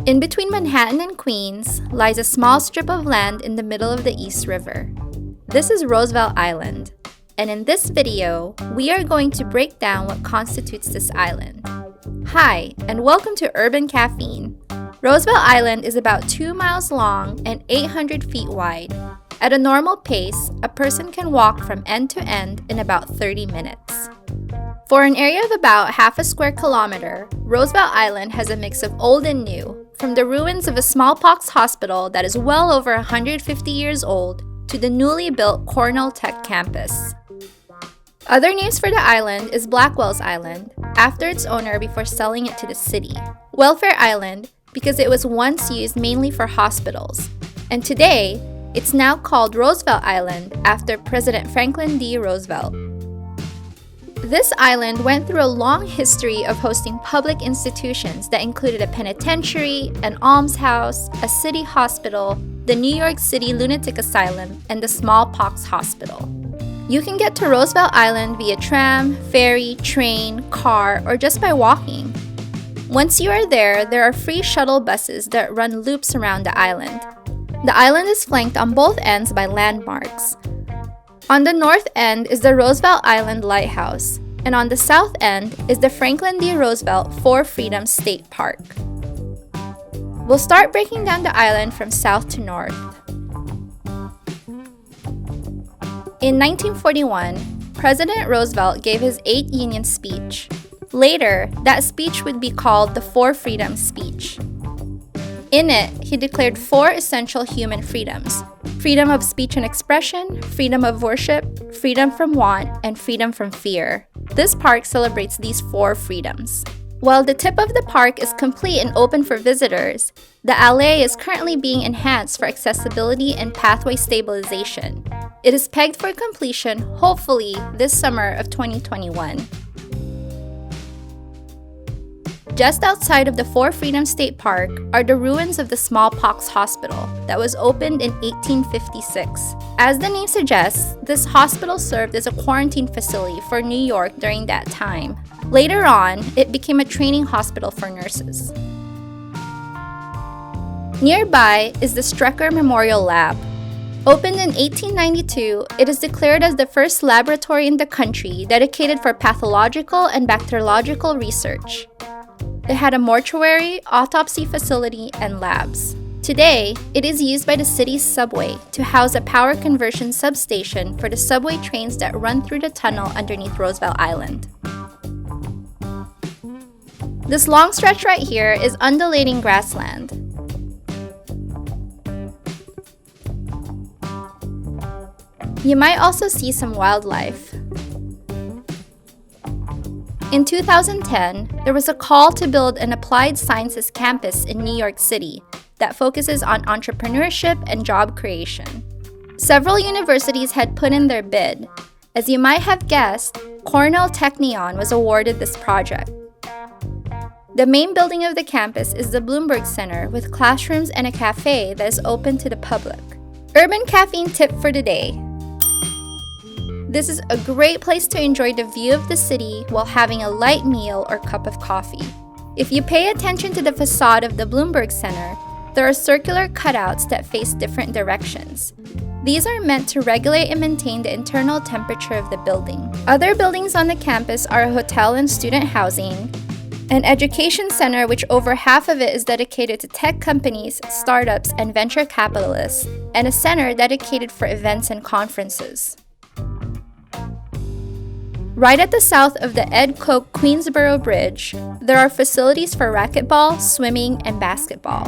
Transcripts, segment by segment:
In between Manhattan and Queens lies a small strip of land in the middle of the East River. This is Roosevelt Island, and in this video, we are going to break down what constitutes this island. Hi, and welcome to Urban Caffeine. Roosevelt Island is about 2 miles long and 800 feet wide. At a normal pace, a person can walk from end to end in about 30 minutes. For an area of about half a square kilometer, Roosevelt Island has a mix of old and new, from the ruins of a Smallpox Hospital that is well over 150 years old to the newly built Cornell-Tech campus. Other names for the island is Blackwell's Island, after its owner before selling it to the city. Welfare Island, because it was once used mainly for hospitals. And today, it's now called Roosevelt Island after President Franklin D. Roosevelt. This island went through a long history of hosting public institutions that included a penitentiary, an almshouse, a city hospital, the New York City Lunatic Asylum, and the Smallpox Hospital. You can get to Roosevelt Island via tram, ferry, train, car, or just by walking. Once you are there are free shuttle buses that run loops around the island. The island is flanked on both ends by landmarks. On the north end is the Roosevelt Island Lighthouse, and on the south end is the Franklin D. Roosevelt Four Freedoms State Park. We'll start breaking down the island from south to north. In 1941, President Roosevelt gave his 8th Union speech. Later, that speech would be called the Four Freedoms Speech. In it, he declared 4 essential human freedoms: freedom of speech and expression, freedom of worship, freedom from want, and freedom from fear. This park celebrates these 4 freedoms. While the tip of the park is complete and open for visitors, the alley is currently being enhanced for accessibility and pathway stabilization. It is pegged for completion, hopefully, this summer of 2021. Just outside of the Four Freedoms State Park are the ruins of the Smallpox Hospital that was opened in 1856. As the name suggests, this hospital served as a quarantine facility for New York during that time. Later on, it became a training hospital for nurses. Nearby is the Strecker Memorial Lab. Opened in 1892, it is declared as the first laboratory in the country dedicated for pathological and bacteriological research. It had a mortuary, autopsy facility, and labs. Today, it is used by the city's subway to house a power conversion substation for the subway trains that run through the tunnel underneath Roosevelt Island. This long stretch right here is undulating grassland. You might also see some wildlife. In 2010, there was a call to build an applied sciences campus in New York City that focuses on entrepreneurship and job creation. Several universities had put in their bid. As you might have guessed, Cornell-Tech was awarded this project. The main building of the campus is the Bloomberg Center with classrooms and a cafe that is open to the public. Urban Caffeine tip for the day. This is a great place to enjoy the view of the city while having a light meal or cup of coffee. If you pay attention to the facade of the Bloomberg Center, there are circular cutouts that face different directions. These are meant to regulate and maintain the internal temperature of the building. Other buildings on the campus are a hotel and student housing, an education center which over half of it is dedicated to tech companies, startups, and venture capitalists, and a center dedicated for events and conferences. Right at the south of the Ed Koch Queensboro Bridge, there are facilities for racquetball, swimming, and basketball.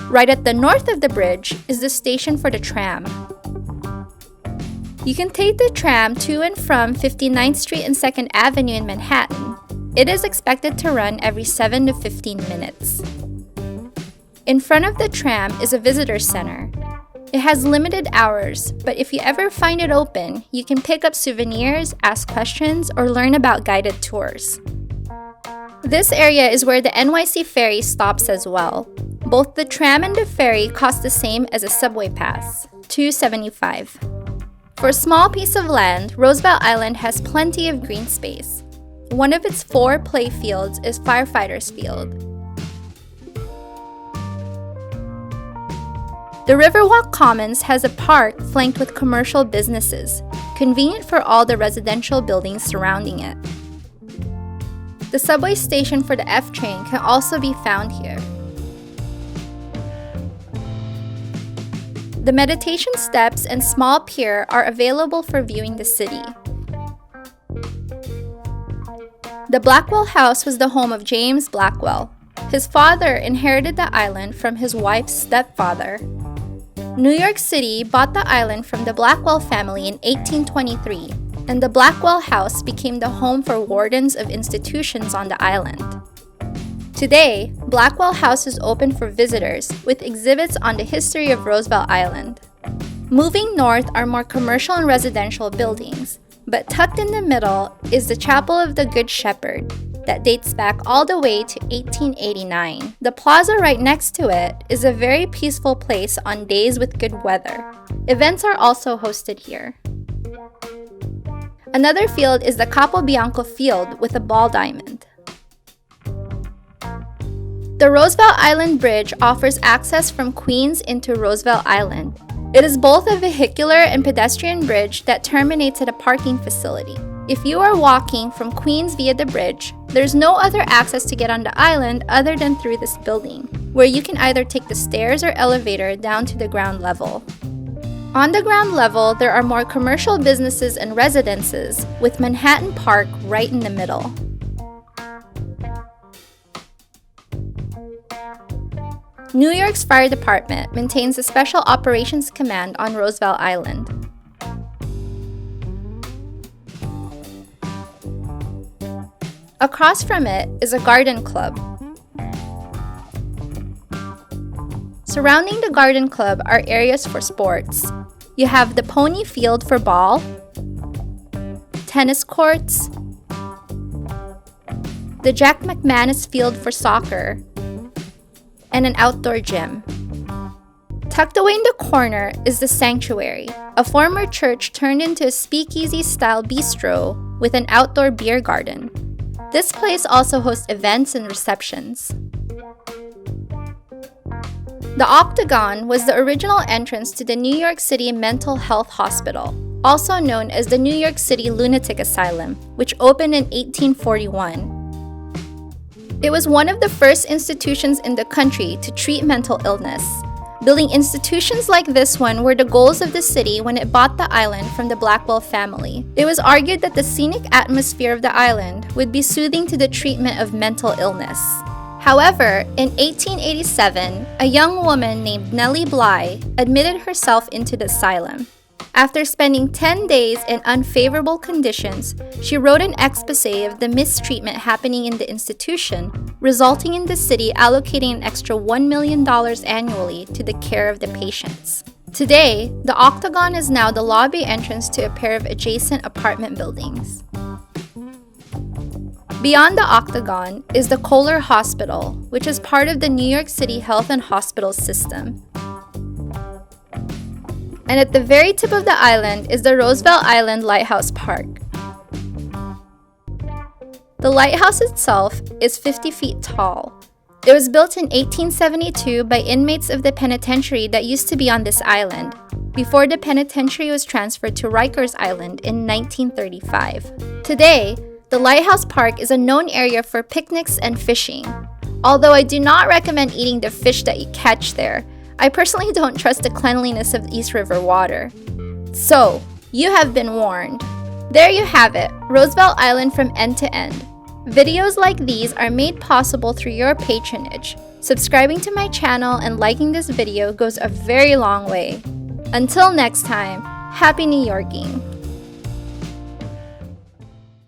Right at the north of the bridge is the station for the tram. You can take the tram to and from 59th Street and 2nd Avenue in Manhattan. It is expected to run every 7 to 15 minutes. In front of the tram is a visitor center. It has limited hours, but if you ever find it open, you can pick up souvenirs, ask questions, or learn about guided tours. This area is where the NYC ferry stops as well. Both the tram and the ferry cost the same as a subway pass, $2.75. For a small piece of land, Roosevelt Island has plenty of green space. One of its 4 playfields is Firefighters Field. The Riverwalk Commons has a park flanked with commercial businesses, convenient for all the residential buildings surrounding it. The subway station for the F train can also be found here. The meditation steps and small pier are available for viewing the city. The Blackwell House was the home of James Blackwell. His father inherited the island from his wife's stepfather. New York City bought the island from the Blackwell family in 1823, and the Blackwell House became the home for wardens of institutions on the island. Today, Blackwell House is open for visitors with exhibits on the history of Roosevelt Island. Moving north are more commercial and residential buildings, but tucked in the middle is the Chapel of the Good Shepherd that dates back all the way to 1889. The plaza right next to it is a very peaceful place on days with good weather. Events are also hosted here. Another field is the Capo Bianco field with a ball diamond. The Roosevelt Island Bridge offers access from Queens into Roosevelt Island. It is both a vehicular and pedestrian bridge that terminates at a parking facility. If you are walking from Queens via the bridge, there's no other access to get on the island other than through this building, where you can either take the stairs or elevator down to the ground level. On the ground level, there are more commercial businesses and residences, with Manhattan Park right in the middle. New York's Fire Department maintains a Special Operations Command on Roosevelt Island. Across from it is a garden club. Surrounding the garden club are areas for sports. You have the Pony Field for ball, tennis courts, the Jack McManus Field for soccer, and an outdoor gym. Tucked away in the corner is the Sanctuary, a former church turned into a speakeasy-style bistro with an outdoor beer garden. This place also hosts events and receptions. The Octagon was the original entrance to the New York City Mental Health Hospital, also known as the New York City Lunatic Asylum, which opened in 1841. It was one of the first institutions in the country to treat mental illness. Building institutions like this one were the goals of the city when it bought the island from the Blackwell family. It was argued that the scenic atmosphere of the island would be soothing to the treatment of mental illness. However, in 1887, a young woman named Nellie Bly admitted herself into the asylum. After spending 10 days in unfavorable conditions, she wrote an exposé of the mistreatment happening in the institution, resulting in the city allocating an extra $1 million annually to the care of the patients. Today, the Octagon is now the lobby entrance to a pair of adjacent apartment buildings. Beyond the Octagon is the Kohler Hospital, which is part of the New York City Health and Hospital System. And at the very tip of the island is the Roosevelt Island Lighthouse Park. The lighthouse itself is 50 feet tall. It was built in 1872 by inmates of the penitentiary that used to be on this island, before the penitentiary was transferred to Rikers Island in 1935. Today, the Lighthouse Park is a known area for picnics and fishing. Although I do not recommend eating the fish that you catch there, I personally don't trust the cleanliness of East River water. So, you have been warned. There you have it, Roosevelt Island from end to end. Videos like these are made possible through your patronage. Subscribing to my channel and liking this video goes a very long way. Until next time, happy New Yorking!